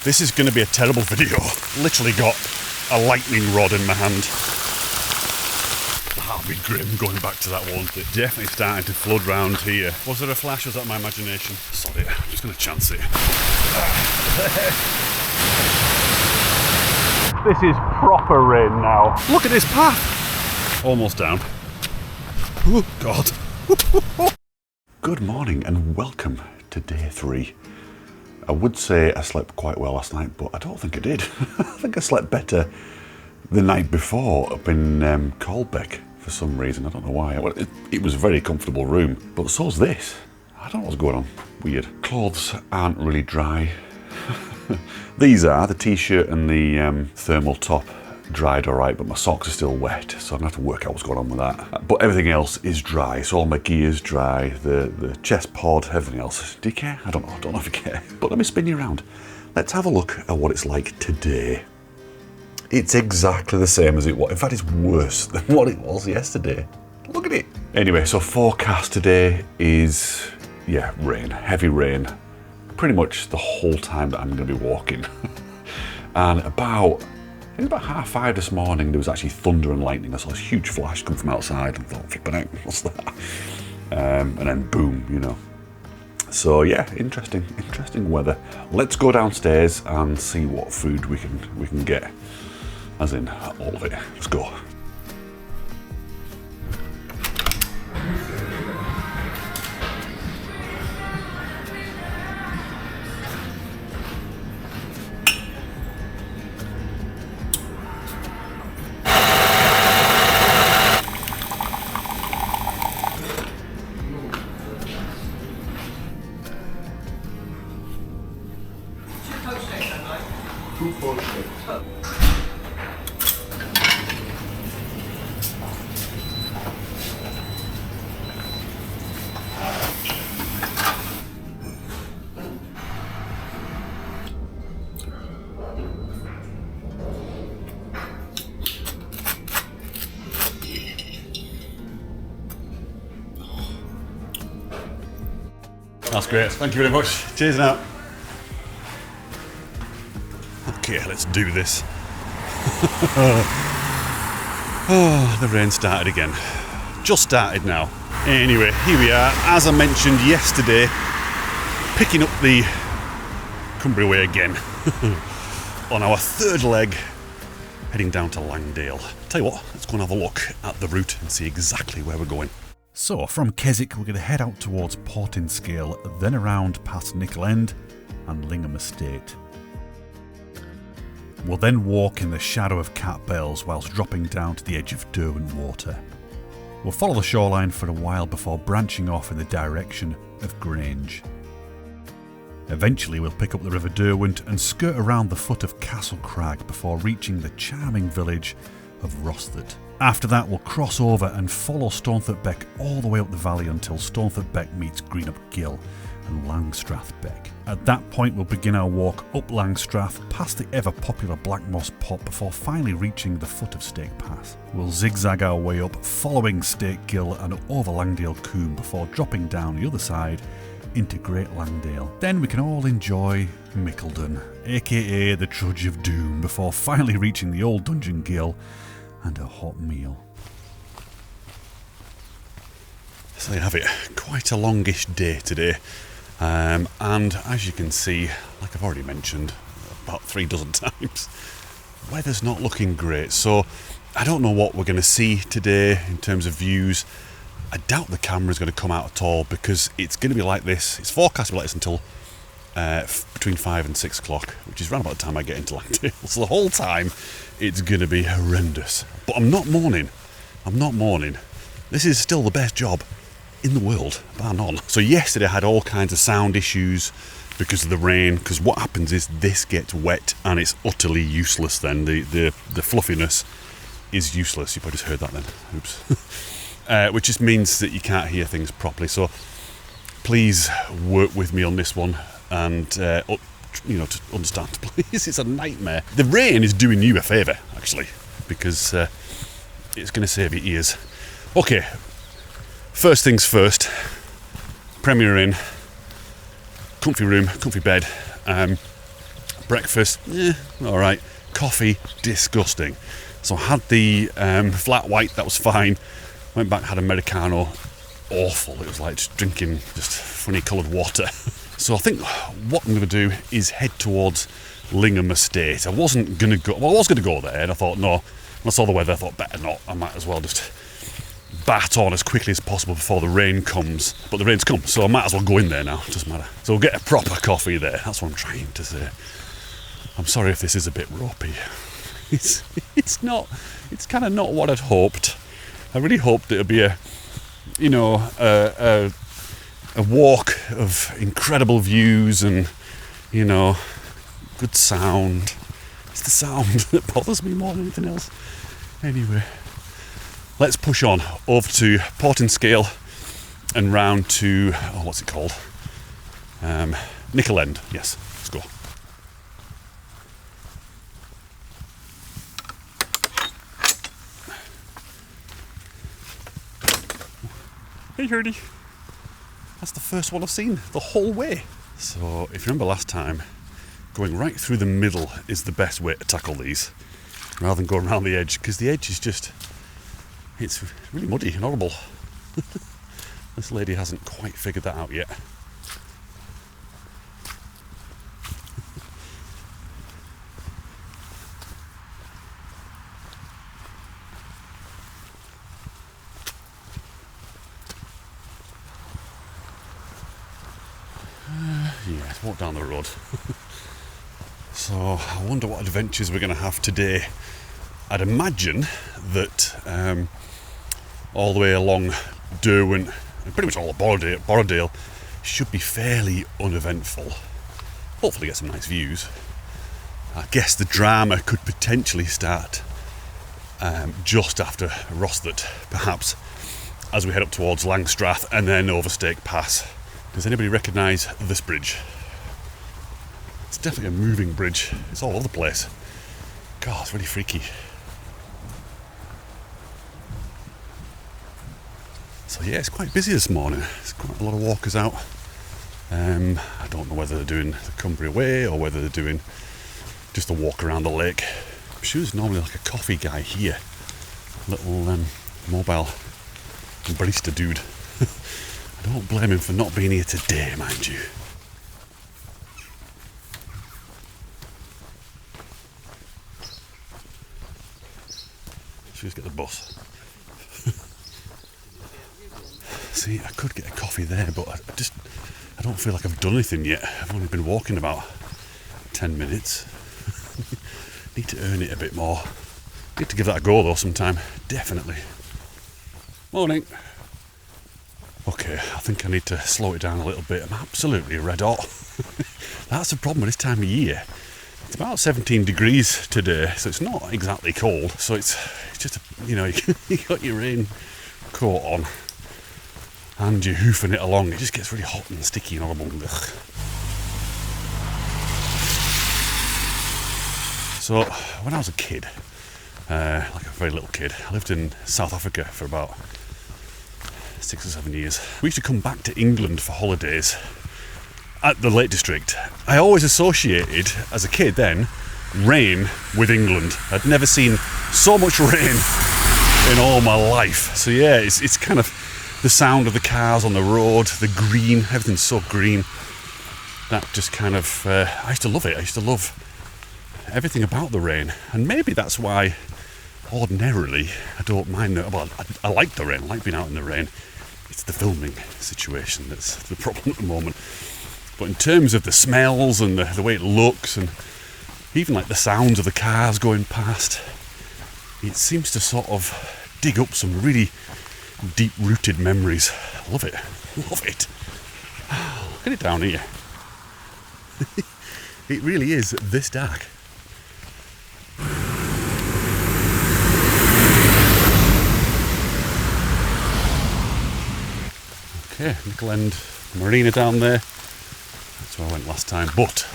This is going to be a terrible video. Literally got a lightning rod in my hand. That'll be grim going back to that one. It's definitely starting to flood round here. Was there a flash? Was that my imagination? Sod it. I'm just going to chance it. This is proper rain now. Look at this path. Almost down. Oh, God. Good morning and welcome to day 3. I would say I slept quite well last night, but I don't think I did. I think I slept better the night before up in Colbeck for some reason. I don't know why. Well, it was a very comfortable room, but so's this. I don't know what's going on. Weird. Clothes aren't really dry. These are, the t-shirt and the thermal top dried alright, but my socks are still wet, so I'm going to have to work out what's going on with that. But everything else is dry, so all my gear's dry, the chest pod, everything else. Do you care? I don't know if you care. But let me spin you around. Let's have a look at what it's like today. It's exactly the same as it was. In fact, it's worse than what it was yesterday. Look at it. Anyway, so forecast today is, yeah, rain, heavy rain. Pretty much the whole time that I'm going to be walking. And it was about 5:30 this morning, there was actually thunder and lightning. I saw this huge flash come from outside and thought, flipping out, what's that? And then boom, you know. So yeah, interesting weather. Let's go downstairs and see what food we can get. As in, all of it. Let's go. That's great, thank you very much. Cheers now. Okay, let's do this. Oh, the rain started again. Just started now. Anyway, here we are. As I mentioned yesterday, picking up the Cumbria Way again. On our third leg, heading down to Langdale. Tell you what, let's go and have a look at the route and see exactly where we're going. So, from Keswick, we're going to head out towards Portinscale, then around past Nickel End and Lingham Estate. We'll then walk in the shadow of Cat Bells whilst dropping down to the edge of Derwent Water. We'll follow the shoreline for a while before branching off in the direction of Grange. Eventually we'll pick up the River Derwent and skirt around the foot of Castle Crag before reaching the charming village of Rosthard. After that we'll cross over and follow Stonethorpe Beck all the way up the valley until Stonethorpe Beck meets Greenup Gill and Langstrath Beck. At that point we'll begin our walk up Langstrath past the ever popular Black Moss Pot before finally reaching the foot of Stake Pass. We'll zigzag our way up following Stake Gill and over Langdale Coombe before dropping down the other side into Great Langdale. Then we can all enjoy Mickeldon, aka the Trudge of Doom, before finally reaching the Old Dungeon Gill and a hot meal. So there you have it, quite a longish day today. And as you can see, like I've already mentioned about 3 dozen times, weather's not looking great. So I don't know what we're going to see today in terms of views. I doubt the camera's going to come out at all because it's going to be like this. It's forecast to be like this until between 5 and 6 o'clock, which is around about the time I get into Langdale. So the whole time it's going to be horrendous. But I'm not mourning. This is still the best job in the world, bar none. So yesterday I had all kinds of sound issues because of the rain, because what happens is this gets wet and it's utterly useless then. The fluffiness is useless. You probably just heard that then. Oops. Which just means that you can't hear things properly. So please work with me on this one and to understand, please. It's a nightmare. The rain is doing you a favour, actually, because it's going to save your ears. Okay, first things first. Premier Inn, comfy room, comfy bed. Breakfast, alright. Coffee, disgusting. So I had the flat white, that was fine. Went back, had Americano, awful. It was like just drinking just funny coloured water. So I think what I'm going to do is head towards Lingham Estate. I wasn't going to go, well, I was going to go there, and I thought, no, when I saw the weather, I thought, better not. I might as well just bat on as quickly as possible before the rain comes. But the rain's come, so I might as well go in there now, it doesn't matter. So we'll get a proper coffee there, that's what I'm trying to say. I'm sorry if this is a bit ropey. It's not, it's kind of not what I'd hoped. I really hoped it would be a walk of incredible views and, good sound. It's the sound that bothers me more than anything else. Anyway, let's push on over to Portinscale and round to, what's it called? Nickel End. Yes, let's go. Hey Hurdy. That's the first one I've seen the whole way. So if you remember last time, going right through the middle is the best way to tackle these, rather than going around the edge, because the edge is just, it's really muddy and horrible. This lady hasn't quite figured that out yet. Yeah, let's walk down the road. So I wonder what adventures we're going to have today. I'd imagine that all the way along Derwent and pretty much all of Borrowdale should be fairly uneventful. Hopefully get some nice views. I guess the drama could potentially start just after Rosthart, perhaps, as we head up towards Langstrath and then Overstake Pass. Does anybody recognise this bridge? It's definitely a moving bridge. It's all over the place. God, it's really freaky. So yeah, it's quite busy this morning. There's quite a lot of walkers out. I don't know whether they're doing the Cumbria Way or whether they're doing just a walk around the lake. I'm sure there's normally like a coffee guy here. Little mobile barista dude. I don't blame him for not being here today, mind you. Let's just get the bus. See, I could get a coffee there, but I don't feel like I've done anything yet. I've only been walking about 10 minutes. Need to earn it a bit more. Need to give that a go though sometime, definitely. Morning. Okay, I think I need to slow it down a little bit. I'm absolutely red hot. That's the problem with this time of year. It's about 17 degrees today, so it's not exactly cold. So it's just, you got your raincoat on and you're hoofing it along. It just gets really hot and sticky and horrible. Ugh. So when I was a kid, like a very little kid, I lived in South Africa for about 6 or 7 years. We used to come back to England for holidays at the Lake District. I always associated, as a kid then, rain with England. I'd never seen so much rain in all my life. So yeah, it's kind of the sound of the cars on the road, the green, everything's so green. That just kind of, I used to love it. I used to love everything about the rain. And maybe that's why ordinarily I don't mind it. Well, I like the rain, I like being out in the rain. It's the filming situation that's the problem at the moment. But in terms of the smells and the way it looks, and even like the sounds of the cars going past, it seems to sort of dig up some really deep-rooted memories. Love it. Love it. Look at it down here. It really is this dark. Okay, Nickel End Marina down there. That's where I went last time. But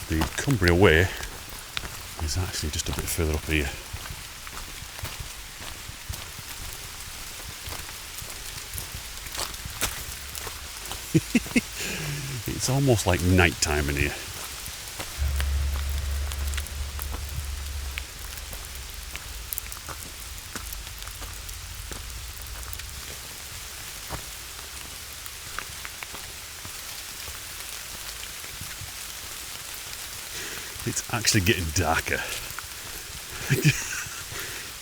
the Cumbria Way is actually just a bit further up here. It's almost like night time in here. It's actually getting darker.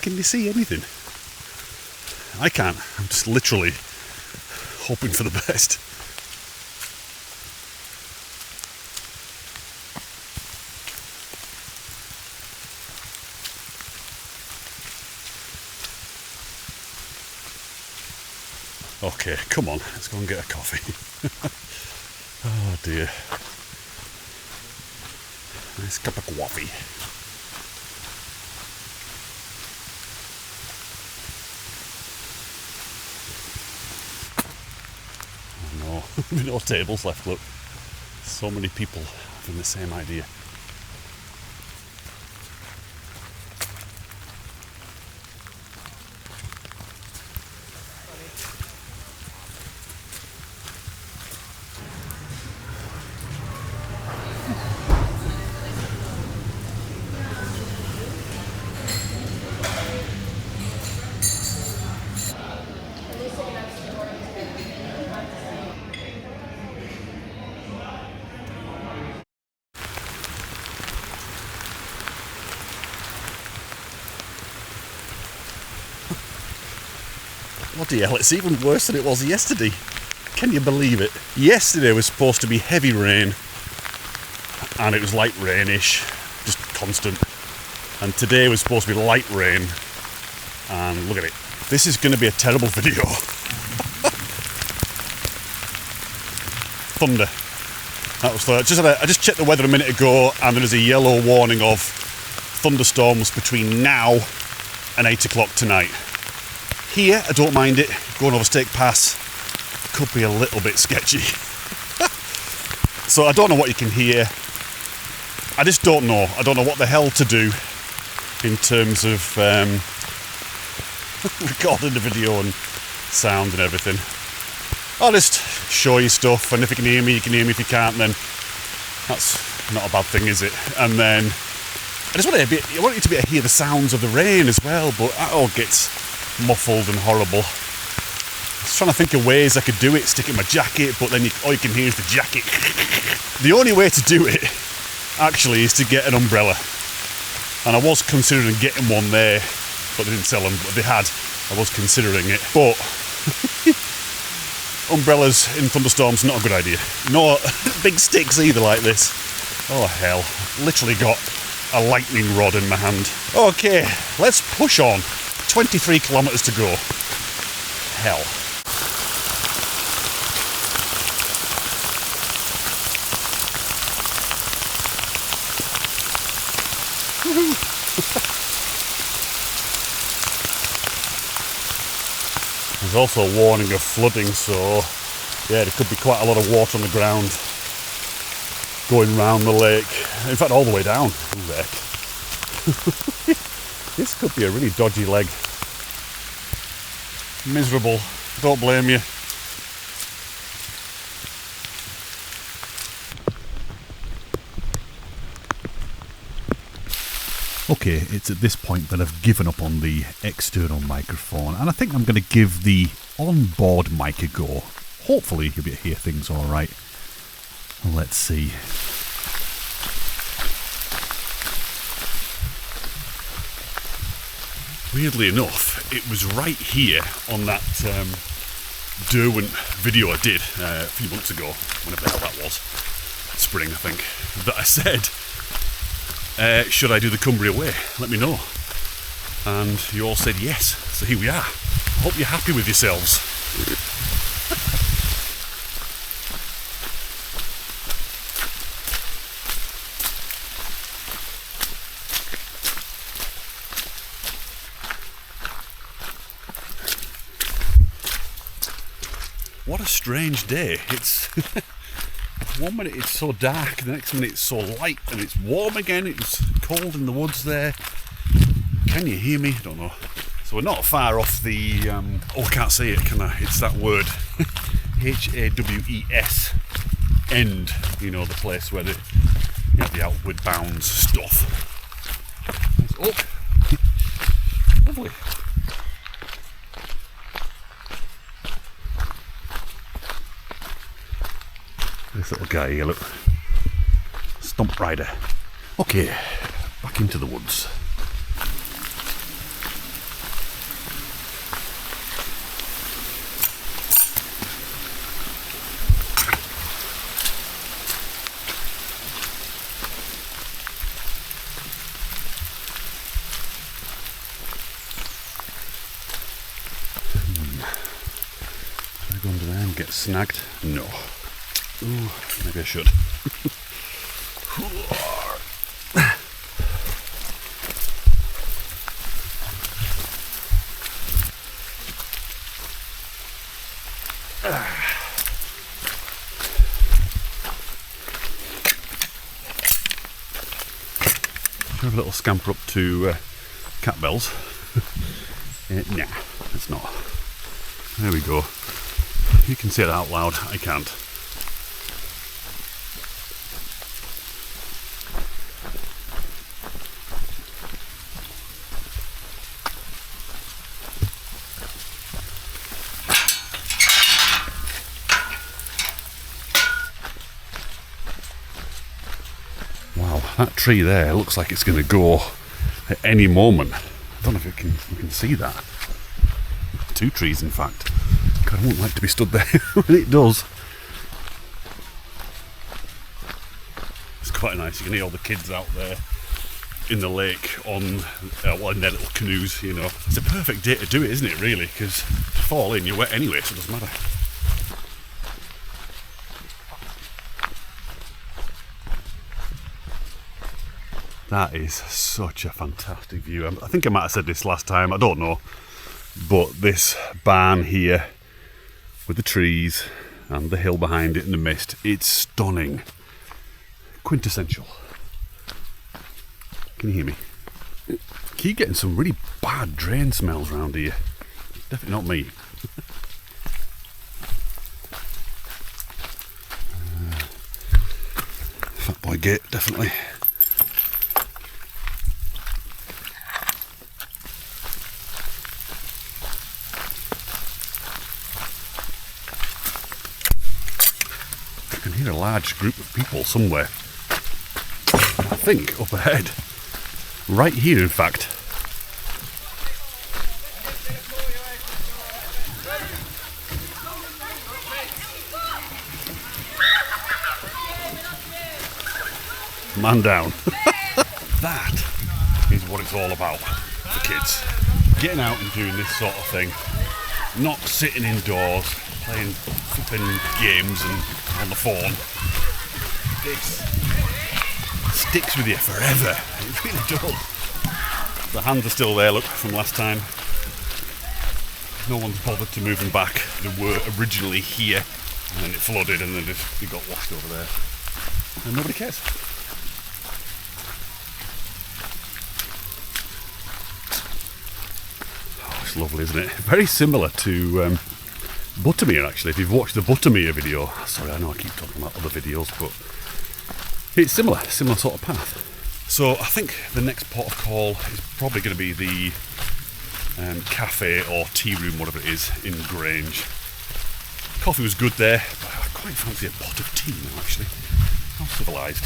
Can you see anything? I can't. I'm just literally hoping for the best. Okay, come on, let's go and get a coffee. Oh dear. Nice cup of coffee. Oh no, no tables left, look. So many people having the same idea. Bloody hell, it's even worse than it was yesterday. Can you believe it? Yesterday was supposed to be heavy rain, and it was light rainish, just constant. And today was supposed to be light rain, and look at it. This is going to be a terrible video. Thunder. That was the, I just checked the weather a minute ago, and there is a yellow warning of thunderstorms between now and 8 o'clock tonight. Here, I don't mind it. Going over Stake Pass could be a little bit sketchy. So I don't know what you can hear. I just don't know. I don't know what the hell to do in terms of recording the video and sound and everything. I'll just show you stuff, and if you can hear me, you can hear me. If you can't, then that's not a bad thing, is it? And then I just want you to be able to hear the sounds of the rain as well, but that all gets muffled and horrible. I was trying to think of ways I could do it, stick it in my jacket, but then all you can hear is the jacket. The only way to do it, actually, is to get an umbrella. And I was considering getting one there, but they didn't sell them, but they had. I was considering it, but umbrellas in thunderstorms, not a good idea. No big sticks either like this. Oh hell, literally got a lightning rod in my hand. Okay, let's push on. 23 kilometres to go. Hell. There's also a warning of flooding, so yeah, there could be quite a lot of water on the ground going round the lake. In fact, all the way down the lake. This could be a really dodgy leg. Miserable. Don't blame you. Okay, it's at this point that I've given up on the external microphone, and I think I'm going to give the onboard mic a go. Hopefully you'll be able to hear things alright. Let's see. Weirdly enough, it was right here on that Derwent video I did a few months ago, whenever the hell that was, spring I think, that I said, should I do the Cumbria Way? Let me know. And you all said yes, so here we are. Hope you're happy with yourselves. What a strange day. It's one minute it's so dark, the next minute it's so light, and it's warm again. It's cold in the woods there. Can you hear me? I don't know. So we're not far off the oh, I can't say it, can I? It's that word. H-A-W-E-S end, you know, the place where you have the outward bounds stuff. Nice. Oh, lovely. This little guy here, look. Stump rider. Okay, back into the woods. Should I go under there and get snagged? No. Ooh, maybe I should. Have a little scamper up to cat bells. Nah, it's not. There we go. You can say it out loud, I can't. Wow, that tree there looks like it's going to go at any moment. I don't know if you can see that. 2 trees, in fact. God, I wouldn't like to be stood there when it does. It's quite nice. You can hear all the kids out there in the lake on, in their little canoes, you know. It's a perfect day to do it, isn't it, really? Because to fall in, you're wet anyway, so it doesn't matter. That is such a fantastic view. I think I might have said this last time, I don't know. But this barn here, with the trees and the hill behind it and the mist, it's stunning. Quintessential. Can you hear me? Keep getting some really bad drain smells around here. Definitely not me. Fat boy gate, definitely. I can hear a large group of people somewhere. I think up ahead. Right here, in fact. Man down. That is what it's all about for kids. Getting out and doing this sort of thing. Not sitting indoors, playing flipping games and on the phone. This sticks with you forever. It really does. The hands are still there, look, from last time. No one's bothered to move them back. They were originally here, and then it flooded, and then they got washed over there. And nobody cares. Oh, it's lovely, isn't it? Very similar to Buttermere, actually. If you've watched the Buttermere video, sorry, I know I keep talking about other videos, but it's similar sort of path. So I think the next port of call is probably going to be the cafe or tea room, whatever it is, in Grange. Coffee was good there, but I quite fancy a pot of tea now, actually. How civilised.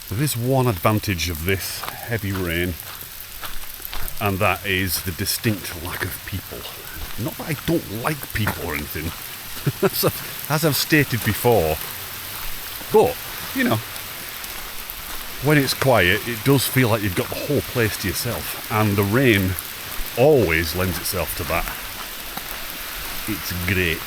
There is one advantage of this heavy rain, and that is the distinct lack of people. Not that I don't like people or anything, as I've stated before, but, you know, when it's quiet, it does feel like you've got the whole place to yourself, and the rain always lends itself to that. It's great.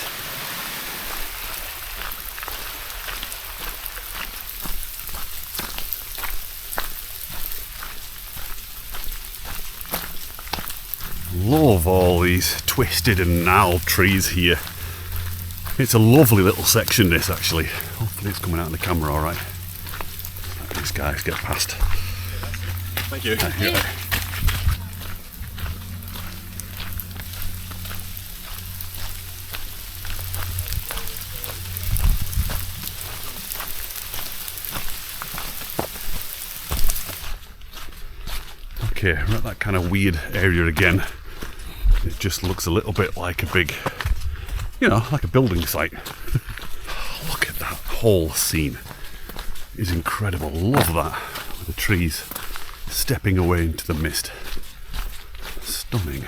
Love all these twisted and gnarled trees here. It's a lovely little section, this, actually. Hopefully it's coming out in the camera all right. Let these guys get past. Thank you. Okay, we're at that kind of weird area again. It just looks a little bit like a big, you know, like a building site. whole scene is incredible. Love that. With the trees stepping away into the mist. Stunning.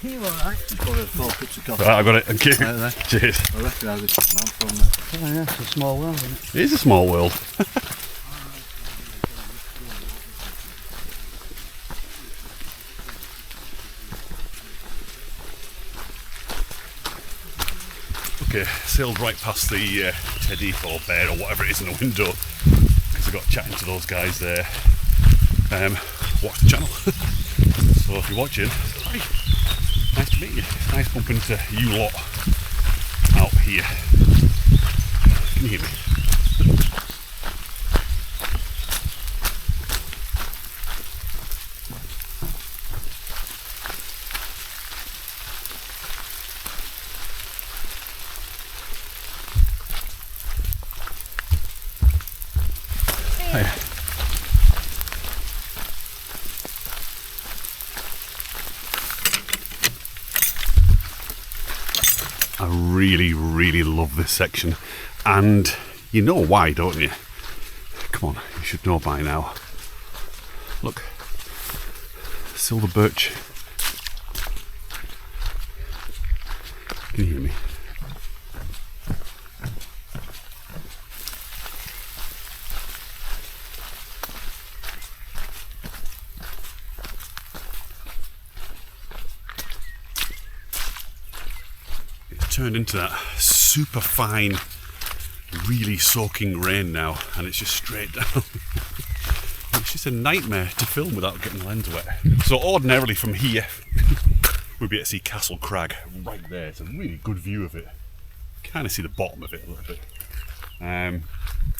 You alright? Right, I got it. Thank you. Cheers. I recognise this man from Oh yeah, it's a small world, isn't it? It is a small world. Okay, sailed right past the teddy or bear or whatever it is in the window because I got chatting to those guys there. Watch the channel. So if you're watching, hi, nice to meet you. It's nice bumping into you lot out here. Can you hear me? Hi. I really love this section, and you know why, don't you? Come on, you should know by now. Look, silver birch. Can you hear me? Turned into that super fine, really soaking rain now, and it's just straight down. It's just a nightmare to film without getting the lens wet. So ordinarily from here we'd be able to see Castle Crag right there. It's a really good view of it. Kind of see the bottom of it a little bit.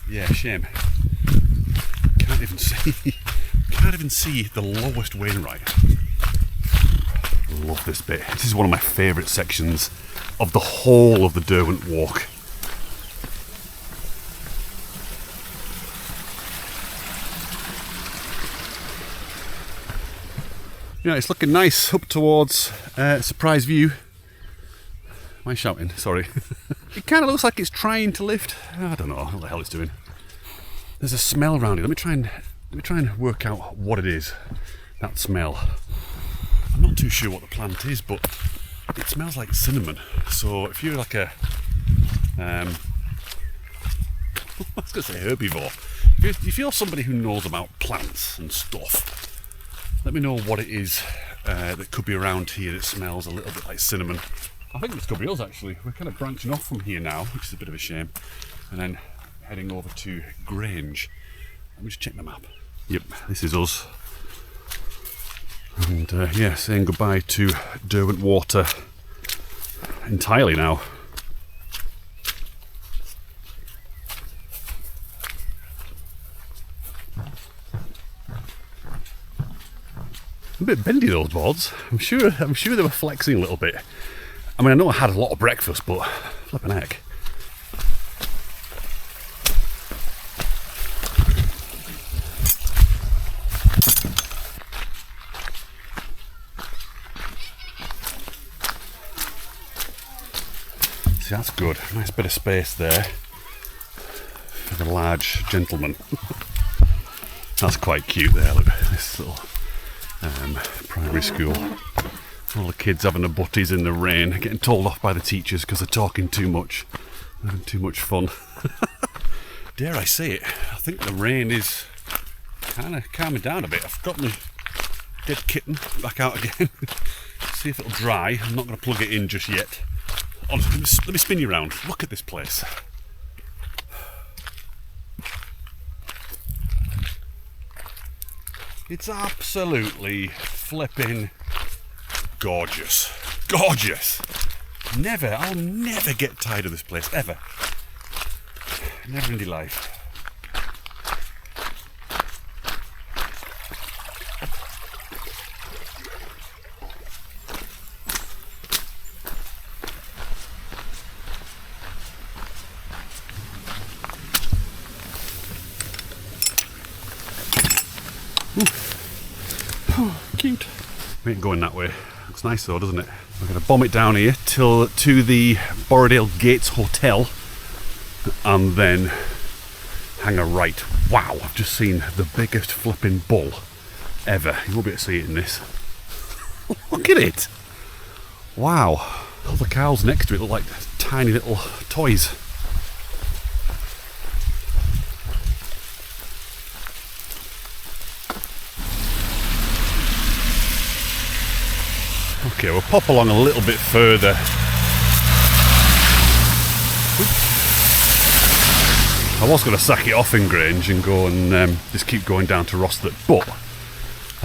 Yeah, shame. Can't even see the lowest Wainwright. Love this bit. This is one of my favourite sections of the whole of the Derwent Walk. Yeah, it's looking nice up towards Surprise View. Am I shouting? Sorry. It kind of looks like it's trying to lift. I don't know what the hell it's doing. There's a smell around it. Let me try and work out what it is. That smell. I'm not too sure what the plant is, but it smells like cinnamon. So if you're like a I was going to say herbivore. If you're somebody who knows about plants and stuff, let me know what it is that could be around here that smells a little bit like cinnamon. I think this could be us actually. We're kind of branching off from here now, which is a bit of a shame, and then heading over to Grange. Let me just check the map. Yep, this is us. And yeah, saying goodbye to Derwent Water entirely now. A bit bendy, those boards. I'm sure they were flexing a little bit. I mean, I know I had a lot of breakfast, but flipping heck. See, that's good. Nice bit of space there for the large gentleman. That's quite cute there. Look, this little primary school. All the kids having their butties in the rain, getting told off by the teachers because they're talking too much, having too much fun. Dare I say it, I think the rain is kind of calming down a bit. I've got my dead kitten back out again. See if it'll dry. I'm not going to plug it in just yet. Honestly, let me spin you around. Look at this place. It's absolutely flipping gorgeous. Gorgeous! I'll never get tired of this place, ever. Never in my life. Oh, cute. We ain't going that way. Looks nice though, doesn't it? We're going to bomb it down here to the Borrowdale Gates Hotel and then hang a right. Wow, I've just seen the biggest flipping bull ever. You won't be able to see it in this. Look at it! Wow. All the cows next to it look like tiny little toys. Okay, we'll pop along a little bit further. I was going to sack it off in Grange and go and just keep going down to Rosthwaite, but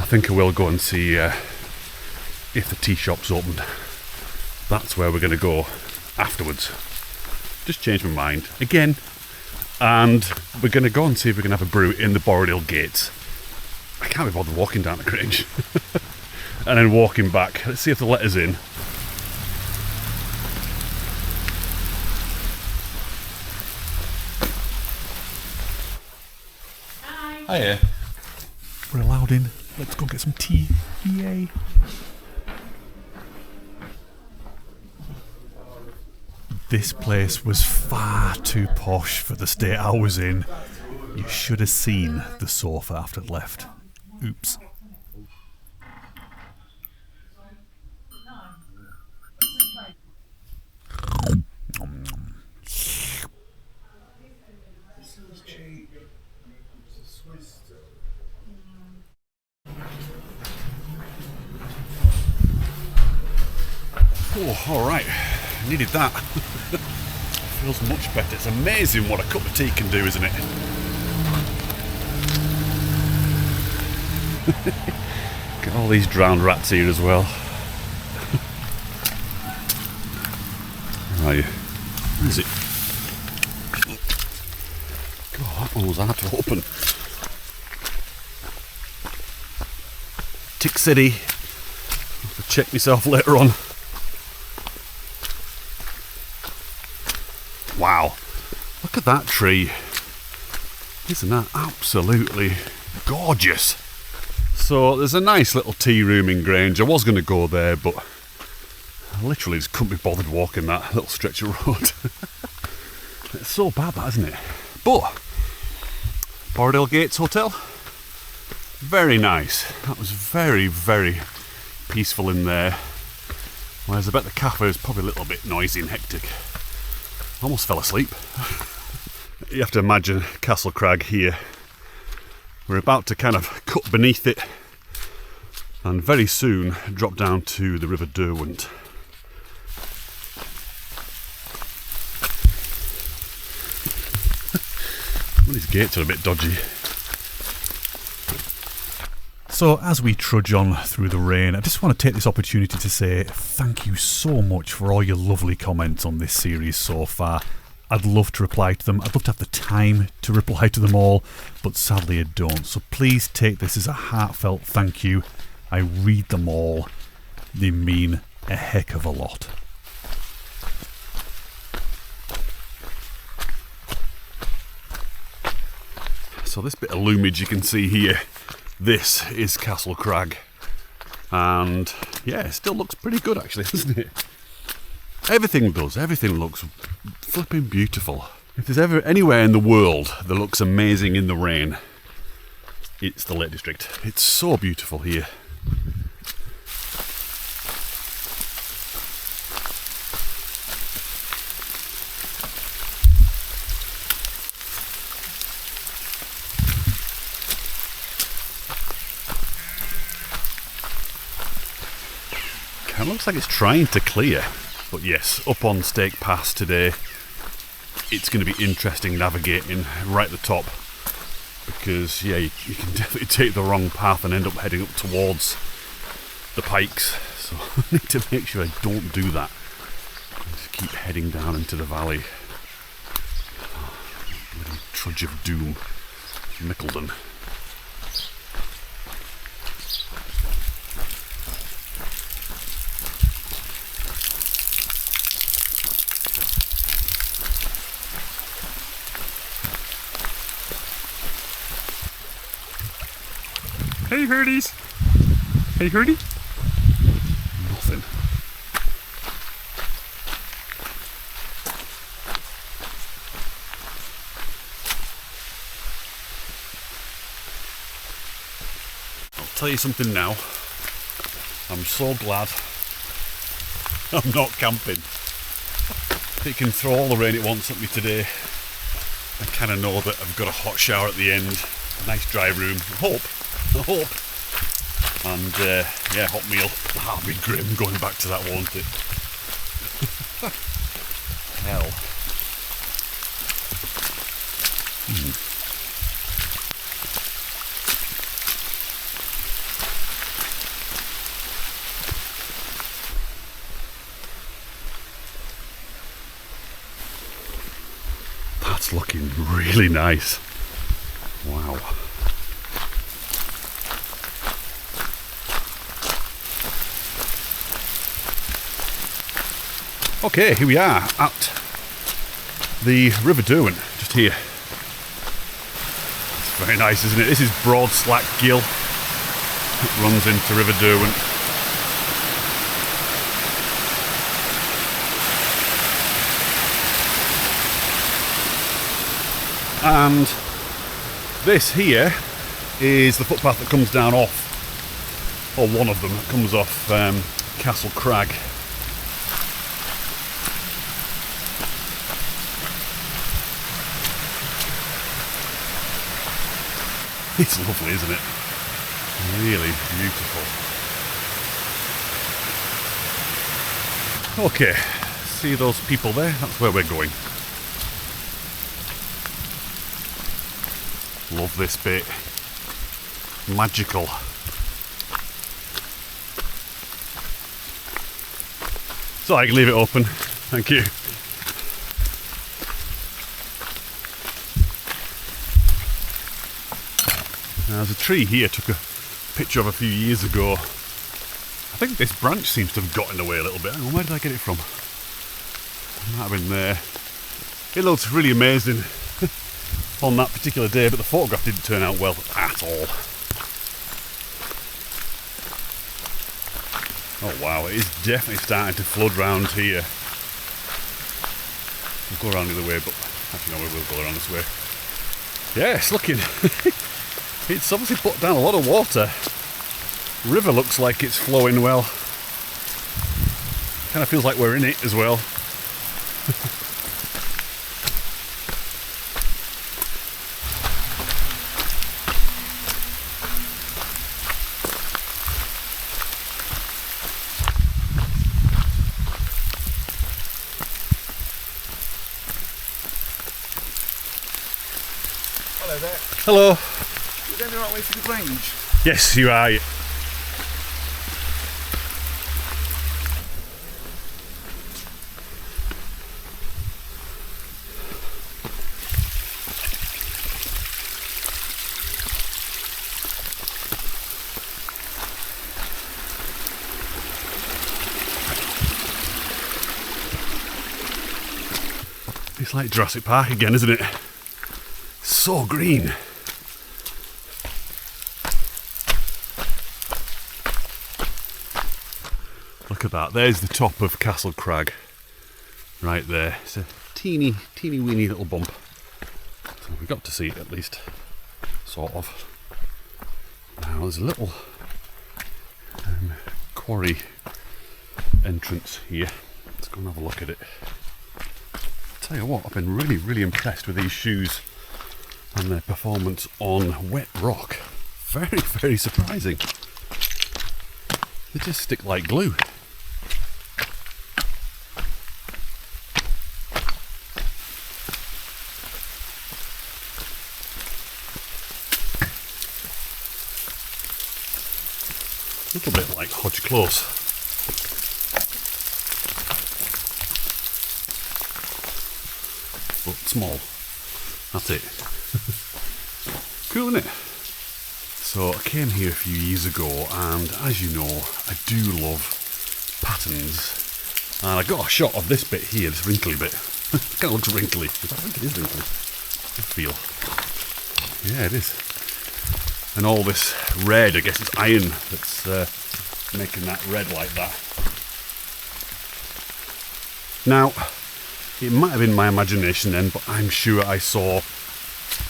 I think I will go and see if the tea shop's opened. That's where we're going to go afterwards. Just changed my mind again, and we're going to go and see if we can have a brew in the Borrowdale Gates. I can't be bothered walking down the Grange. And then walking back. Let's see if they'll let us in. Hi. Hiya. We're allowed in. Let's go get some tea. Yay. This place was far too posh for the state I was in. You should have seen the sofa after I'd left. Oops. Oh, alright. Needed that. Feels much better. It's amazing what a cup of tea can do, isn't it? Get all these drowned rats here as well. Where are you? Where is it? God, that one was hard to open. Tick City. I'll have to check myself later on. Wow, look at that tree. Isn't that absolutely gorgeous? So there's a nice little tea room in Grange. I was going to go there, but I literally just couldn't be bothered walking that little stretch of road. It's so bad, that, isn't it? But Borrowdale Gates Hotel, very nice. That was very, very peaceful in there. Whereas I bet the cafe is probably a little bit noisy and hectic. Almost fell asleep. You have to imagine Castle Crag here. We're about to kind of cut beneath it and very soon drop down to the River Derwent. Well, these gates are a bit dodgy. So as we trudge on through the rain, I just want to take this opportunity to say thank you so much for all your lovely comments on this series so far. I'd love to reply to them. I'd love to have the time to reply to them all, but sadly I don't. So please take this as a heartfelt thank you. I read them all. They mean a heck of a lot. So this bit of loomage you can see here, this is Castle Crag, and yeah, it still looks pretty good actually, doesn't it? Everything does, everything looks flipping beautiful. If there's ever anywhere in the world that looks amazing in the rain, it's the Lake District. It's so beautiful here. It looks like it's trying to clear, but yes, up on Stake Pass today, it's going to be interesting navigating right at the top, because yeah, you can definitely take the wrong path and end up heading up towards the pikes, so I need to make sure I don't do that. Just keep heading down into the valley. Oh, bloody trudge of doom, Mickledon. Hey Hurdies! Hey Hurdy! nothing. I'll tell you something now. I'm so glad I'm not camping. It can throw all the rain it wants at me today. I kind of know that I've got a hot shower at the end, a nice dry room. I hope. And yeah, hot meal. That'll be grim going back to that, won't it? Hell. That's looking really nice. Wow. Okay, here we are at the River Derwent, just here. It's very nice, isn't it? This is Broad Slack Gill. It runs into River Derwent. And this here is the footpath that comes down off, or one of them that comes off Castle Crag. It's lovely, isn't it? Really beautiful. Okay, see those people there? That's where we're going. Love this bit. Magical. So I can leave it open. Thank you. Now, there's a tree here I took a picture of a few years ago. I think this branch seems to have got in the way a little bit. Hang on, where did I get it from? It might have been there. It looks really amazing on that particular day, but the photograph didn't turn out well at all. Oh wow, it is definitely starting to flood round here. We'll go around the other way, but actually no, we will go around this way. Yeah, it's looking... It's obviously put down a lot of water. River looks like it's flowing well. Kind of feels like we're in it as well. Hello there. Hello. We're going the right way for the Grange. Yes, you are. It's like Jurassic Park again, isn't it? So green. Look at that, there's the top of Castle Crag. Right there. It's a teeny weeny little bump. So we got to see it at least. Sort of. Now there's a little quarry entrance here. Let's go and have a look at it. Tell you what, I've been really impressed with these shoes and their performance on wet rock. Very surprising. They just stick like glue. A little bit like Hodge Close. But small. That's it. Cool, isn't it? So I came here a few years ago, and as you know, I do love patterns. And I got a shot of this bit here, this wrinkly bit. It kind of looks wrinkly. I think it is wrinkly. I feel. Yeah, it is. And all this red, I guess it's iron that's making that red like that. Now, it might have been my imagination then, but I'm sure I saw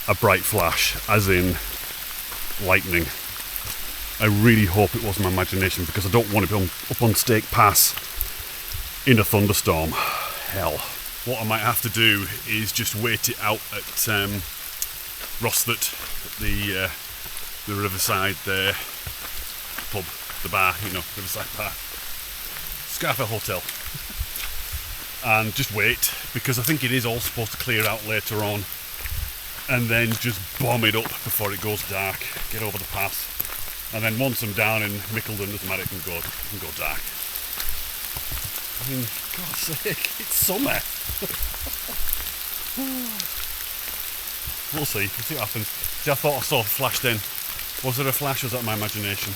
a bright flash, as in lightning. I really hope it wasn't my imagination, because I don't want to be up on Stake Pass in a thunderstorm. Hell. What I might have to do is just wait it out at Rosthett, the riverside there, pub, the bar, you know, riverside bar, Scarfell Hotel, and just wait, because I think it is all supposed to clear out later on, and then just bomb it up before it goes dark, get over the pass, and then once I'm down in Mickleden, doesn't matter, it can go dark. I mean, God's sake, it's summer. We'll see what happens. See, I thought I saw a flash then. Was there a flash, or was that my imagination?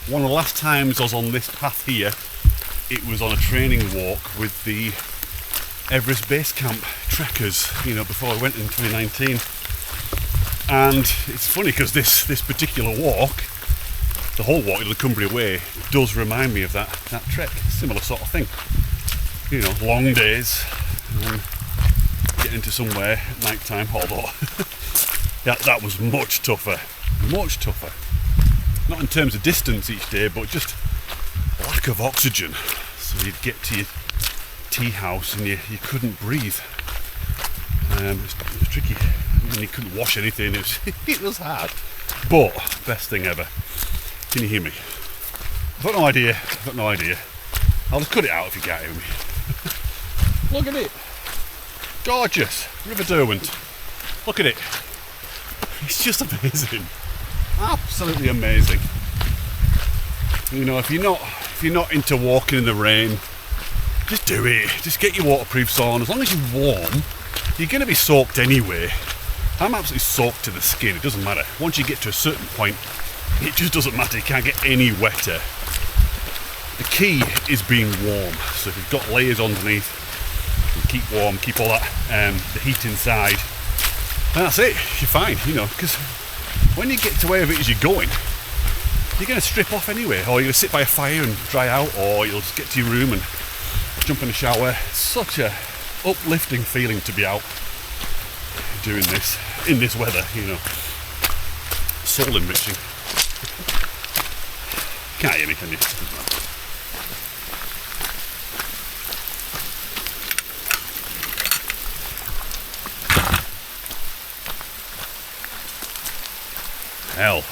One of the last times I was on this path here, it was on a training walk with the Everest Base Camp trekkers, you know, before I went in 2019. And it's funny because this particular walk, the whole walk of the Cumbria Way, does remind me of that trek, similar sort of thing. You know, long days, getting to somewhere at night time, although that was much tougher. Not in terms of distance each day, but just lack of oxygen. So you'd get to your tea house and you couldn't breathe. It was tricky. And you couldn't wash anything. It was hard. But best thing ever. Can you hear me? I've got no idea. I'll just cut it out if you can't hear me. Look at it. Gorgeous. River Derwent. Look at it. It's just amazing. Absolutely amazing. You know, if you're not into walking in the rain, just do it. Just get your waterproofs on. As long as you're warm, you're going to be soaked anyway. I'm absolutely soaked to the skin. It doesn't matter. Once you get to a certain point, it just doesn't matter. You can't get any wetter. The key is being warm. So if you've got layers underneath, keep warm, keep all that the heat inside, and that's it. You're fine. You know, because when you get to wherever it is you're going, you're going to strip off anyway, or you're going to sit by a fire and dry out, or you'll just get to your room and jump in the shower. It's such a uplifting feeling to be out doing this in this weather, you know. Soul enriching. Can't hear me, can you? Hell.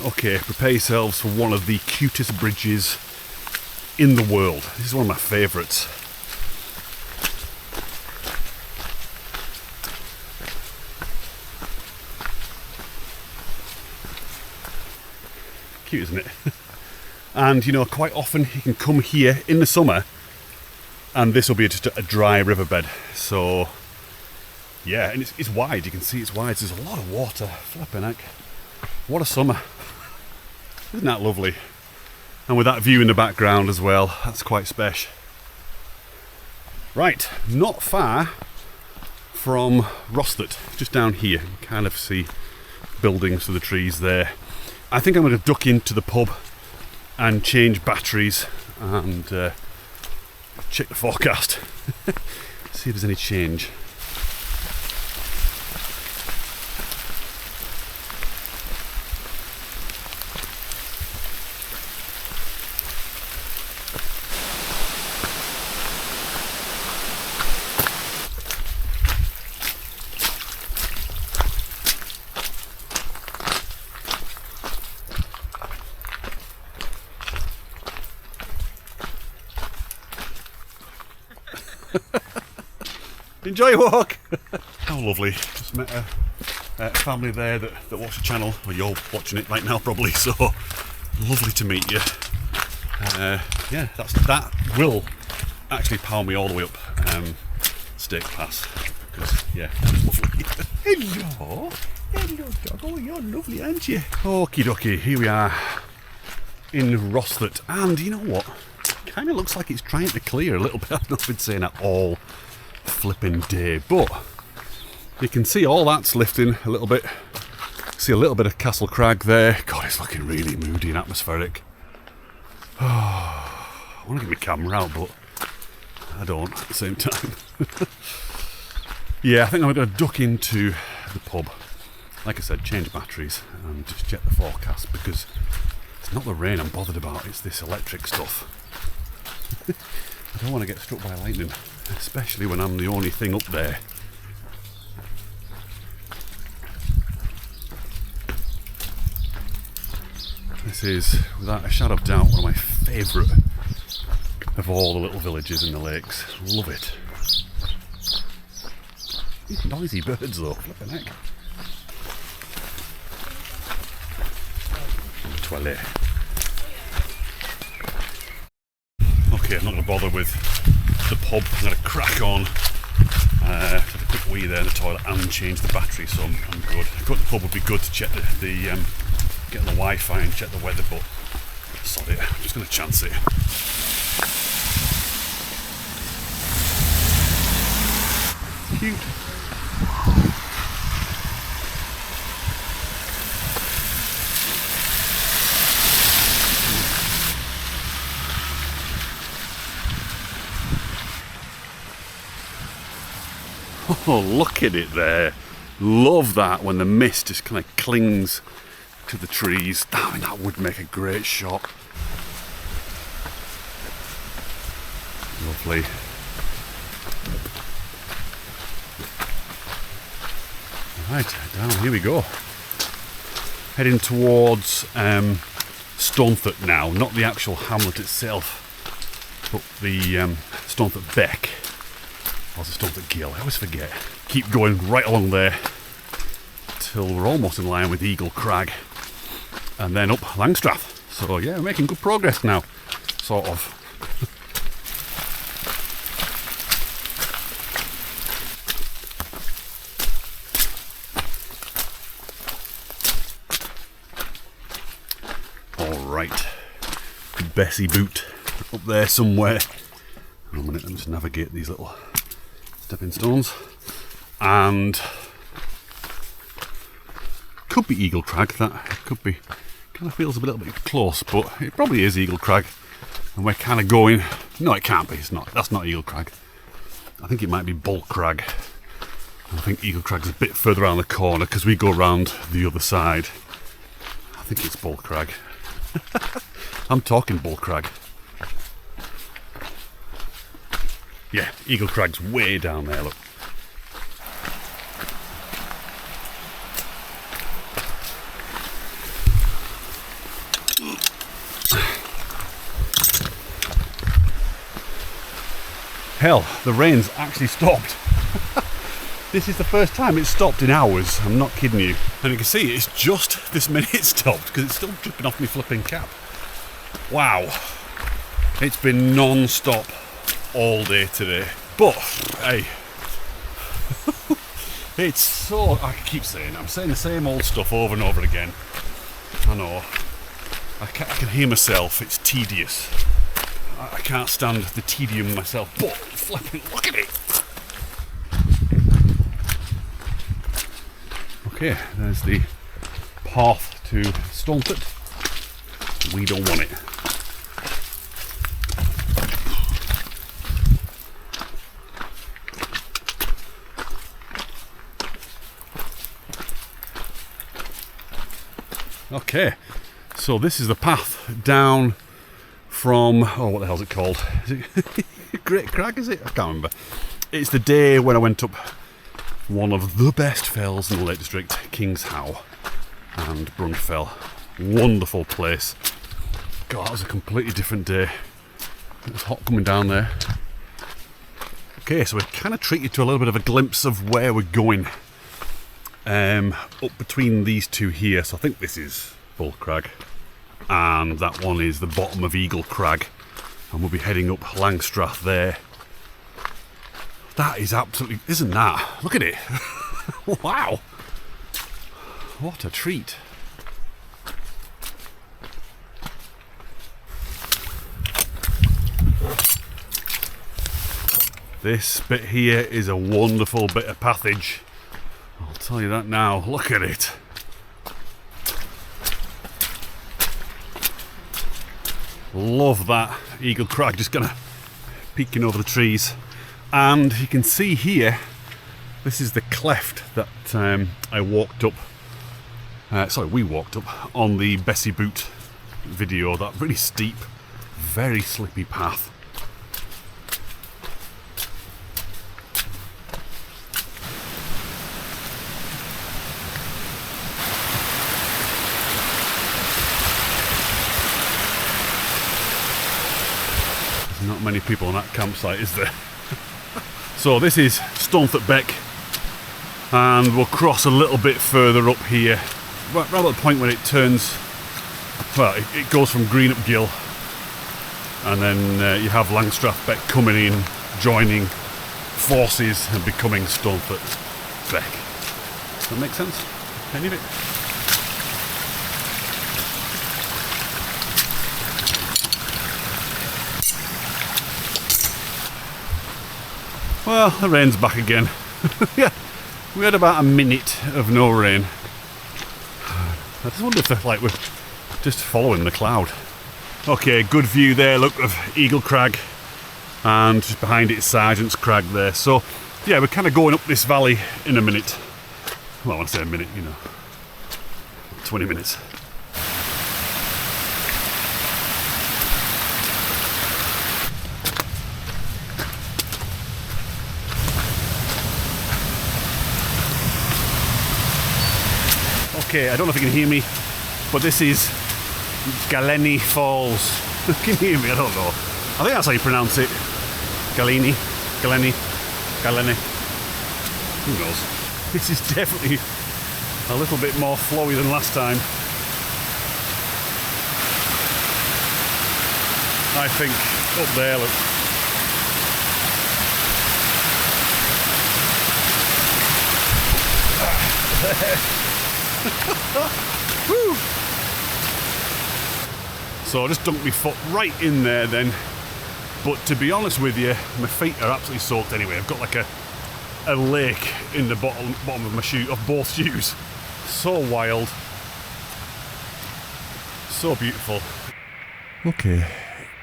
Okay, prepare yourselves for one of the cutest bridges in the world. This is one of my favourites. Cute, isn't it? And you know, quite often you can come here in the summer and this will be just a dry riverbed. So yeah, and it's wide. You can see it's wide. There's a lot of water. Flipping heck. What a summer. Isn't that lovely? And with that view in the background as well, that's quite special. Right, not far from Rosthett, just down here. You can kind of see buildings to the trees there. I think I'm going to duck into the pub and change batteries and check the forecast. See if there's any change. Enjoy your walk. How lovely. Just met a family there that watch the channel. Well, you're watching it right now probably, so lovely to meet you. Yeah, that will actually power me all the way up Stake Pass, because yeah, that's lovely. Hello dog, oh you're lovely aren't you? Okie dokie, here we are in Rosthart, and you know what, kind of looks like it's trying to clear a little bit. I've not been saying that all flipping day, but you can see all that's lifting a little bit. See a little bit of Castle Crag there. God, it's looking really moody and atmospheric. Oh, I want to get my camera out, but I don't at the same time. Yeah, I think I'm going to duck into the pub. Like I said, change batteries and just check the forecast, because it's not the rain I'm bothered about, it's this electric stuff. I don't want to get struck by lightning, especially when I'm the only thing up there. This is, without a shadow of doubt, one of my favourite of all the little villages in the lakes. Love it. These noisy birds though, flipping heck. Toilet. Okay, I'm not going to bother with the pub. I'm going to crack on. Have a quick wee there in the toilet and change the battery, so I'm good. I thought the pub would be good to check the get on the Wi-Fi and check the weather, but sod it. I'm just going to chance it. Cute. Oh, look at it there. Love that when the mist just kind of clings to the trees. I mean, that would make a great shot. Lovely. Right, down, here we go. Heading towards Stonethart now, not the actual hamlet itself, but the Stonethart Beck. Or the Stonethart Gill, I always forget. Keep going right along there till we're almost in line with Eagle Crag, and then up Langstrath. So yeah, we're making good progress now, sort of. Alright, Bessie Boot up there somewhere. In a minute, let me just navigate these little stepping stones. And could be Eagle Crag, that could be, kind of feels a little bit close, but it probably is Eagle Crag, and we're kind of going, no it can't be, it's not, that's not Eagle Crag. I think it might be Bull Crag. I think Eagle Crag's a bit further around the corner because we go around the other side. I think it's Bull Crag. I'm talking Bull Crag. Yeah, Eagle Crag's way down there, look. Hell, the rain's actually stopped. This is the first time it's stopped in hours, I'm not kidding you. And you can see it's just this minute it stopped because it's still dripping off my flipping cap. Wow. It's been non-stop all day today. But, hey, it's so, I keep saying, I'm saying the same old stuff over and over again. I know. I can hear myself, it's tedious. I can't stand the tedium myself, but flipping, look at it! Okay, there's the path to Stonethart. We don't want it. Okay, so this is the path down from, oh, what the hell's it called? Is it Great Crag, is it? I can't remember. It's the day when I went up one of the best fells in the Lake District, King's How and Brundfell. Wonderful place. God, that was a completely different day. It was hot coming down there. Okay, so we've kind of treated to a little bit of a glimpse of where we're going. Up between these two here, so I think this is Bull Crag, and that one is the bottom of Eagle Crag, and we'll be heading up Langstrath there. That is absolutely, isn't that? Look at it. Wow. What a treat. This bit here is a wonderful bit of pathage. I'll tell you that now. Look at it. Love that. Eagle Crag just kind of peeking over the trees. And you can see here, this is the cleft that I walked up. We walked up on the Bessie Boot video. That really steep, very slippy path. Not many people on that campsite, is there? So this is Stonethorpe Beck, and we'll cross a little bit further up here, right at the point when it turns, well, it goes from Greenup Gill, and then you have Langstrath Beck coming in, joining forces and becoming Stonethorpe Beck. Does that make sense? Any of it? Well, the rain's back again. Yeah, we had about a minute of no rain. I just wonder if we're just following the cloud. Okay, good view there, look, of Eagle Crag, and just behind it is Sergeant's Crag there. So, yeah, we're kind of going up this valley in a minute. Well, I want to say a minute, 20 minutes. Okay, I don't know if you can hear me, but this is Galeni Falls. Can you hear me? I don't know. I think that's how you pronounce it. Galeni. Who knows? This is definitely a little bit more flowy than last time. I think up there, look. Woo. So I just dunked my foot right in there then, but to be honest with you, my feet are absolutely soaked anyway. I've got like a lake in the bottom of my shoe, of both shoes. So wild, so beautiful. Okay,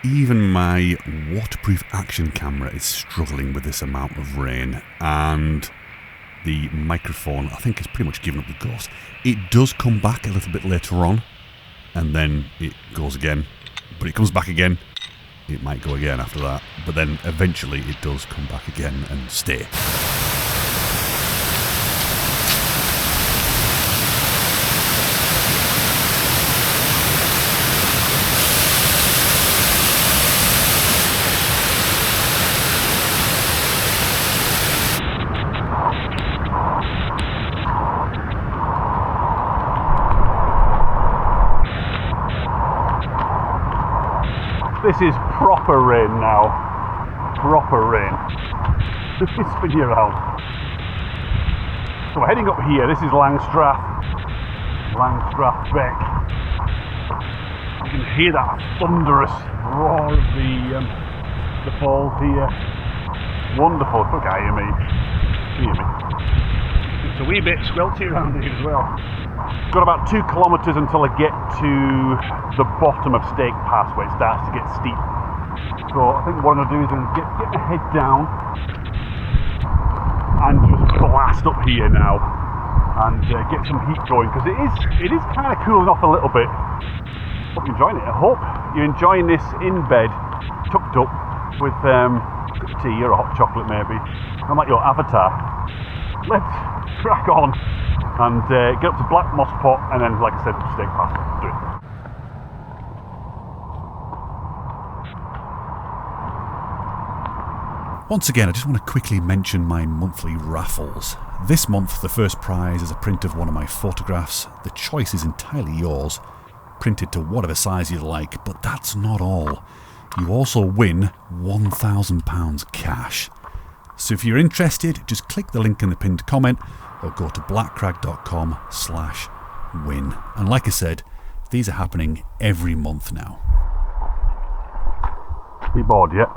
even my waterproof action camera is struggling with this amount of rain, and the microphone, I think, has pretty much given up the ghost. It does come back a little bit later on, and then it goes again, but it comes back again. It might go again after that, but then eventually it does come back again and stay. This is proper rain now. Proper rain. Just spin you around. So we're heading up here. This is Langstrath Beck. You can hear that thunderous roar of the falls here. Wonderful. Look, can you hear me? Can you hear me? It's a wee bit squelchy around here as well. Got about 2 kilometres until I get to the bottom of Stake Pass, where it starts to get steep. So I think what I'm going to do is get my head down and just blast up here now and get some heat going, because it is kind of cooling off a little bit. Hope you're enjoying it. I hope you're enjoying this in bed, tucked up with tea or a hot chocolate maybe. I'm like your avatar. Let's crack on and get up to Black Moss Pot, and then, like I said, Stake Pass. Do it. Once again, I just want to quickly mention my monthly raffles. This month, the first prize is a print of one of my photographs. The choice is entirely yours, printed to whatever size you like, but that's not all. You also win £1,000 cash. So if you're interested, just click the link in the pinned comment or go to blackcrag.com/win. And like I said, these are happening every month now. You bored yet?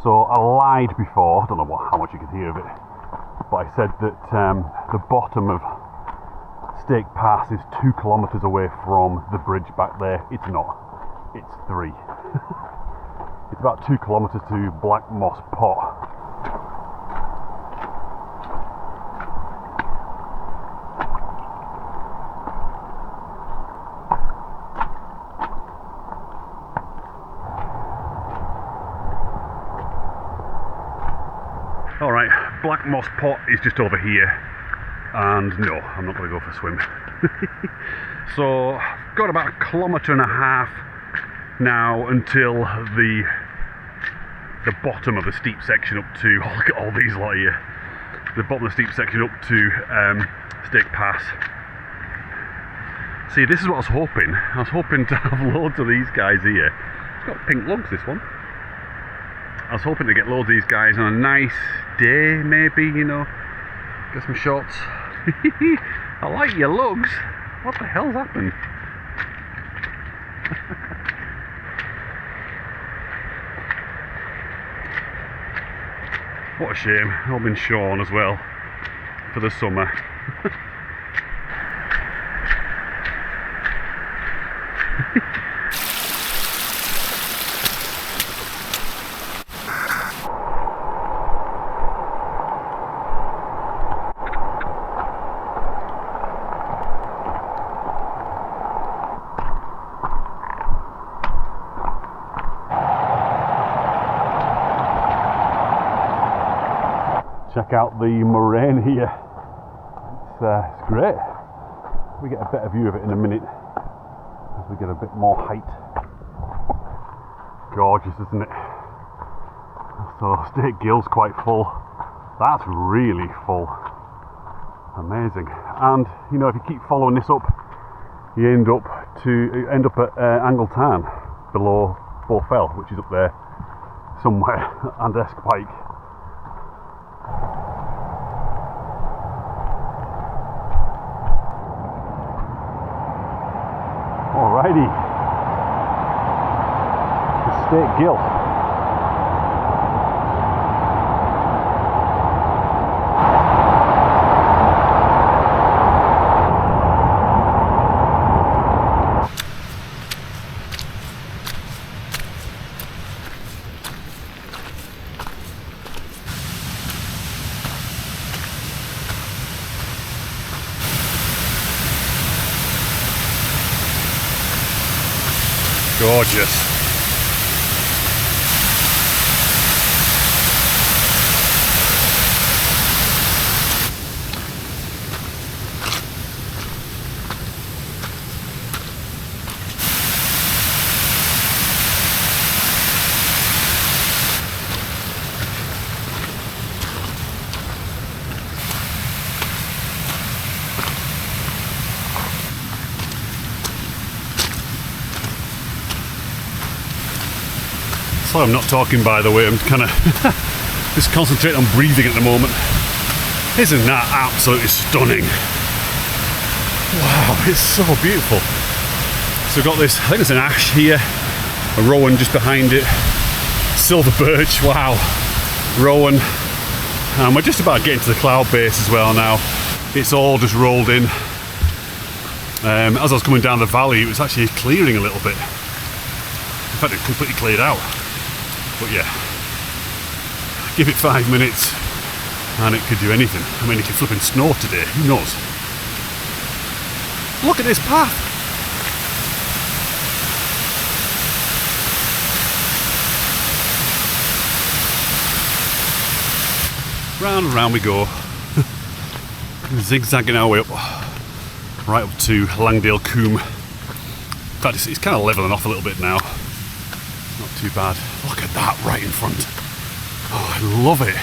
So I lied before, I don't know how much you could hear of it, but I said that the bottom of Stake Pass is 2 kilometres away from the bridge back there. It's not, it's 3. It's about 2 kilometres to Black Moss Pot. Alright, Black Moss Pot is just over here, and no, I'm not going to go for a swim. So, got about 1.5 kilometres now until the bottom of the steep section up to, oh, look at all these lot here, the bottom of the steep section up to Stake Pass. See, this is what I was hoping. I was hoping to have loads of these guys here. It's got pink lugs, this one. I was hoping to get loads of these guys on a nice day, maybe, you know, get some shots. I like your lugs. What the hell's happened? What a shame. All been shorn as well for the summer. Check out the moraine here. It's great. We get a better view of it in a minute as we get a bit more height. Gorgeous, isn't it? So Stake Gill's quite full. That's really full. Amazing. And you know, if you keep following this up, you end up at Angletan below Bowfell, which is up there somewhere, and Esk Pike. Alrighty, the Stake Gill. Gorgeous. Sorry I'm not talking, by the way, I'm kind of just concentrating on breathing at the moment. Isn't that absolutely stunning? Wow, it's so beautiful. So we've got this, I think it's an ash here, a rowan just behind it, silver birch, wow, rowan, and we're just about getting to the cloud base as well now. It's all just rolled in. As I was coming down the valley, it was actually clearing a little bit. In fact, it completely cleared out. But yeah, give it 5 minutes and it could do anything. I mean, it could flip and snow today, who knows? Look at this path! Round and round we go, zigzagging our way up, right up to Langdale Coombe. In fact, it's kind of levelling off a little bit now. Not too bad. Look at that right in front. Oh, I love it.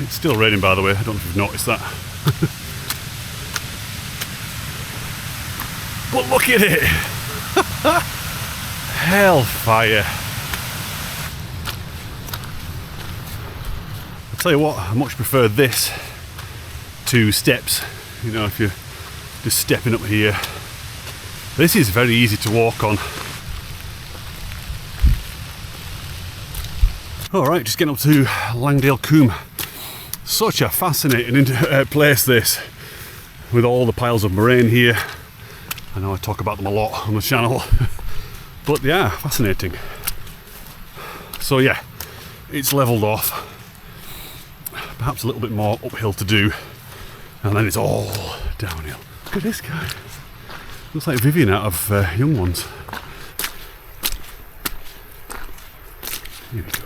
It's still raining, by the way. I don't know if you've noticed that. But look at it! Hellfire! I'll tell you what, I much prefer this to steps. You know, if you're just stepping up here. This is very easy to walk on. Alright, just getting up to Langdale Coombe. Such a fascinating place, this, with all the piles of moraine here. I know I talk about them a lot on the channel, but they are fascinating. So yeah, it's levelled off, perhaps a little bit more uphill to do, and then it's all downhill. Look at this guy, looks like Vivian out of Young Ones. Here we go.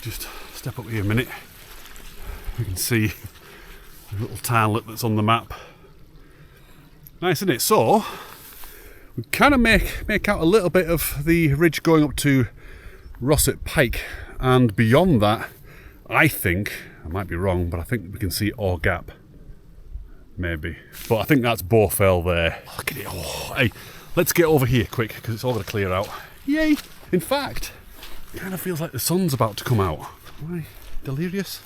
Just step up here a minute. You can see the little townlet that's on the map. Nice, isn't it? So we kind of make out a little bit of the ridge going up to Rossett Pike, and beyond that, I think, I might be wrong, but I think we can see Orr Gap. Maybe. But I think that's Bowfell there. Look at it. Oh, hey, let's get over here quick because it's all going to clear out. Yay! In fact, it kind of feels like the sun's about to come out. Am I delirious?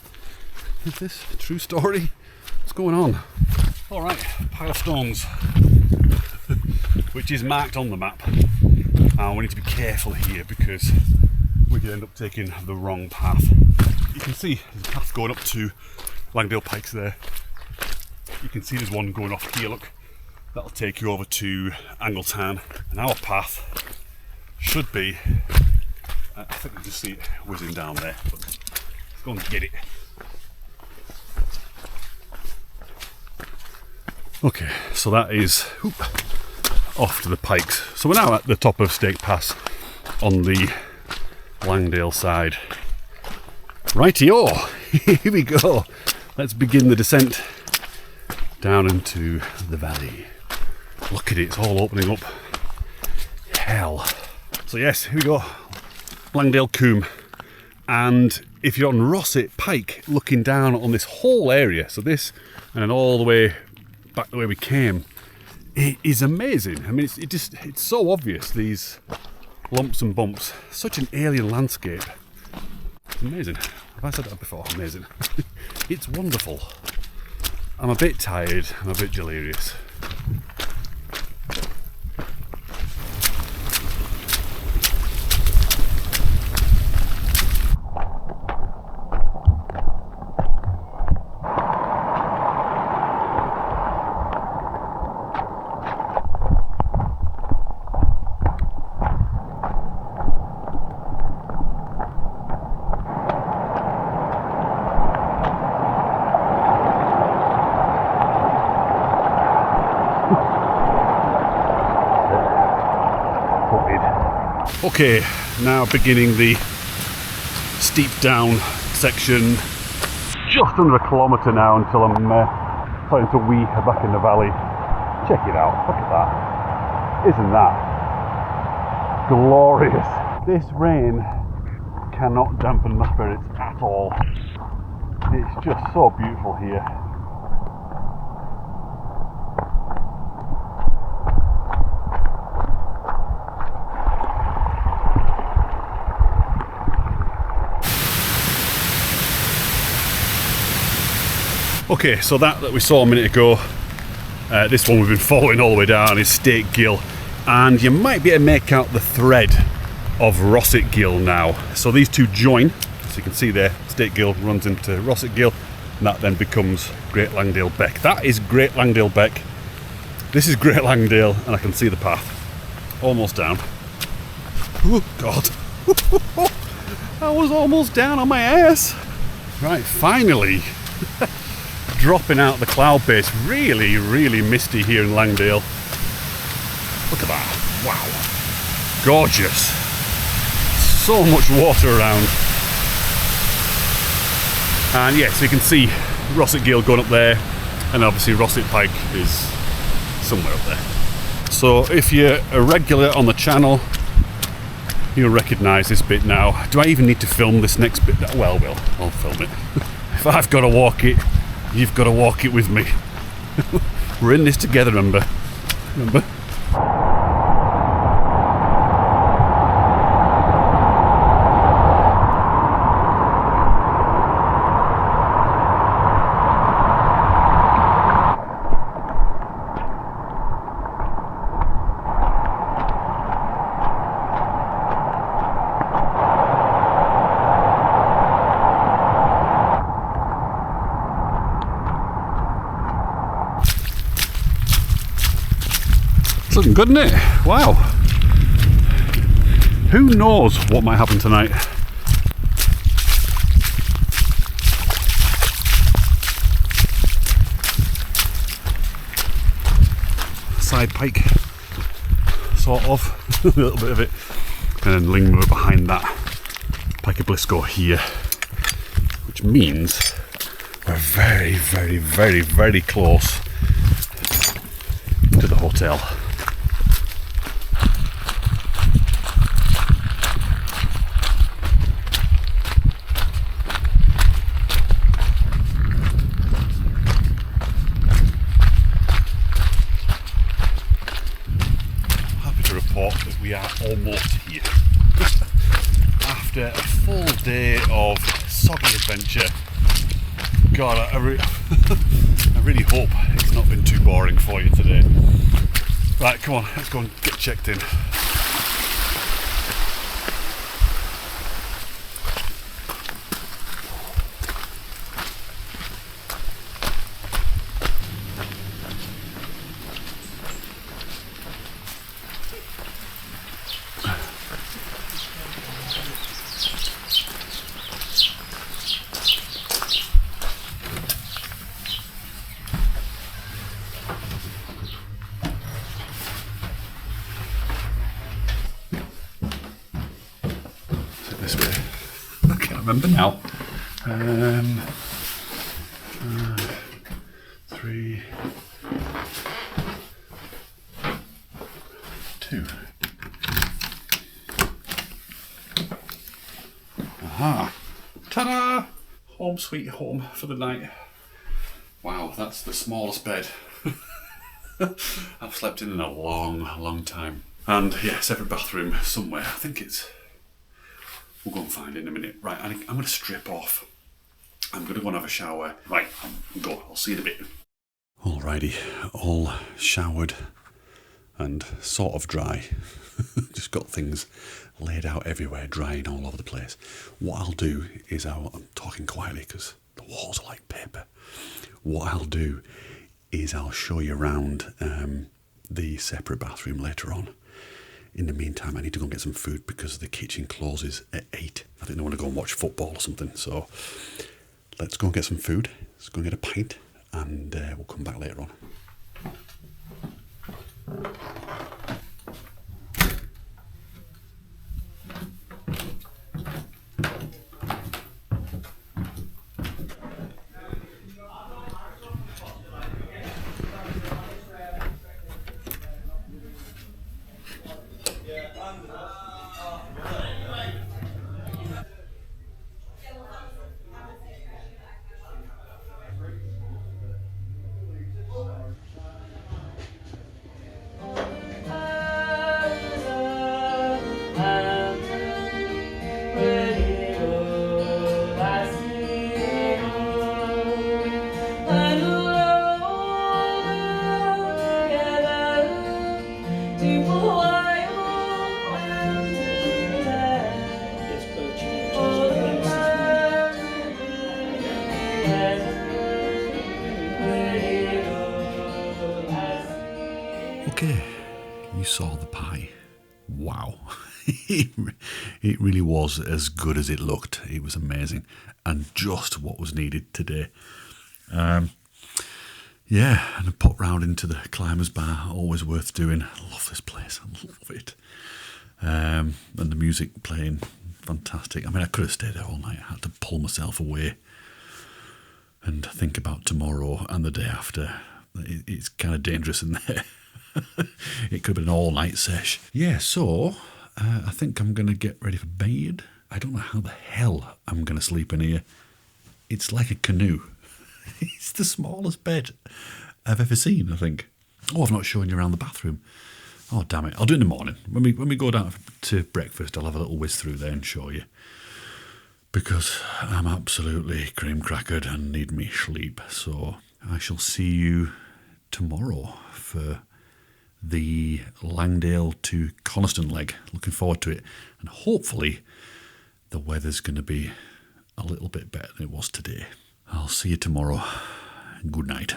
Is this a true story? What's going on? Alright, pile of stones, which is marked on the map. And we need to be careful here because we could end up taking the wrong path. You can see there's a path going up to Langdale Pikes there. You can see there's one going off here, look. That'll take you over to Angletown. And our path should be, I think you can just see it whizzing down there, but let's go and get it. Okay, so that is off to the Pikes. So we're now at the top of Stake Pass on the Langdale side. Righty-o, here we go. Let's begin the descent down into the valley. Look at it, it's all opening up. Hell. So yes, here we go. Langdale Coombe. And if you're on Rossett Pike, looking down on this whole area, so this and then all the way back the way we came, it is amazing. I mean, it's so obvious, these lumps and bumps. Such an alien landscape. It's amazing. Have I said that before? Amazing. It's wonderful. I'm a bit tired, I'm a bit delirious. Okay, now beginning the steep down section. Just under a kilometre now until I'm starting to wee back in the valley. Check it out, look at that. Isn't that glorious? This rain cannot dampen my spirits at all. It's just so beautiful here. Okay, so that we saw a minute ago, this one we've been following all the way down is Stake Gill, and you might be able to make out the thread of Rossett Gill now. So these two join, so you can see there, Stake Gill runs into Rossett Gill, and that then becomes Great Langdale Beck. That is Great Langdale Beck, This is Great Langdale, and I can see the path. Almost down. Oh, God. I was almost down on my ass. Right, finally. Dropping out the cloud base. Really, really misty here in Langdale. Look at that. Wow. Gorgeous. So much water around. And yeah, so you can see Rossett Gill going up there, and obviously Rossett Pike is somewhere up there. So if you're a regular on the channel, you'll recognise this bit now. Do I even need to film this next bit? Well, I'll film it. If I've got to walk it, you've got to walk it with me. We're in this together, remember? It's looking good, isn't it? Wow. Who knows what might happen tonight? Side pike, sort of, a little bit of it. And then Lingmer behind that. Pike of Blisco here. Which means we're very, very, very, very close to the hotel. We are almost here. After a full day of soggy adventure. God, I really hope it's not been too boring for you today. Right, come on, let's go and get checked in. This way. I can't remember now. 3, 2. Aha! Ta-da! Home sweet home for the night. Wow, that's the smallest bed I've slept in a long, long time. And yeah, separate bathroom somewhere. I think it's... We'll go and find it in a minute. Right, I'm going to strip off. I'm going to go and have a shower. Right, go. I'll see you in a bit. Alrighty, all showered and sort of dry. Just got things laid out everywhere, drying all over the place. What I'll do is I'm talking quietly because the walls are like paper. What I'll do is I'll show you around the separate bathroom later on. In the meantime, I need to go and get some food because the kitchen closes at 8. I think they want to go and watch football or something. So let's go and get some food. Let's go and get a pint and we'll come back later on. Okay, you saw the pie. Wow. It really was as good as it looked. It was amazing and just what was needed today. Yeah, and a pop round into the Climbers Bar, always worth doing. I love this place, I love it. And the music playing, fantastic. I mean, I could have stayed there all night. I had to pull myself away and think about tomorrow and the day after. It's kind of dangerous in there. It could have been an all-night sesh. Yeah, so I think I'm going to get ready for bed. I don't know how the hell I'm going to sleep in here. It's like a canoe. It's the smallest bed I've ever seen, I think. Oh, I've not shown you around the bathroom. Oh, damn it. I'll do it in the morning. When we go down to breakfast, I'll have a little whiz through there and show you. Because I'm absolutely cream-crackered and need me sleep. So I shall see you tomorrow for the Langdale to Coniston leg. Looking forward to it. And hopefully the weather's going to be a little bit better than it was today. I'll see you tomorrow. Good night.